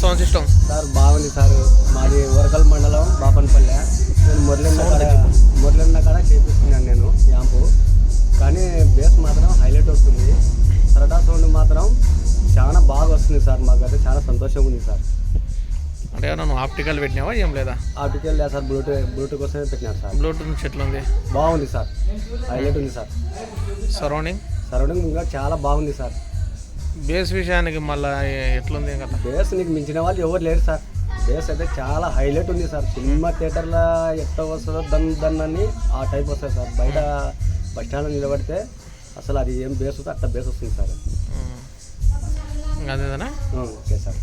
Sound system? Sir బాగుంది sir. మాది వరకల్ మండలం బాపనపల్లె. నేను మురళన్న కాడ చేపిస్తున్నాను నేను యాంపు. కానీ బేస్ మాత్రం హైలైట్ వస్తుంది. సరదా సౌండ్ మాత్రం చాలా బాగా వస్తుంది సార్. మాకైతే చాలా సంతోషంగా ఉంది సార్. అంటే నువ్వు ఆప్టికల్ పెట్టినావా ఏం లేదా? ఆప్టికల్ లేదు సార్, బ్లూటూత్ కోసమే పెట్టినారు సార్. బ్లూటూత్ నుంచి ఎట్లా ఉంది? బాగుంది సార్, హైలైట్ ఉంది సార్. సరౌండింగ్ ఇంకా చాలా బాగుంది సార్. బేస్ విషయానికి మళ్ళీ ఎట్లుంది కదా? బేస్ నీకు మించిన వాళ్ళు ఎవరు లేరు సార్. బేస్ అయితే చాలా హైలైట్ ఉంది సార్. సినిమా థియేటర్లో ఎట్లా వస్తుందో దన్ అని ఆ టైప్ వస్తుంది సార్. బయట బస్ స్టాండ్లో నిలబడితే అసలు అది ఏం బేస్ వస్తుందో అట్లా బేస్ వస్తుంది సార్. అదేనా? Okay sir.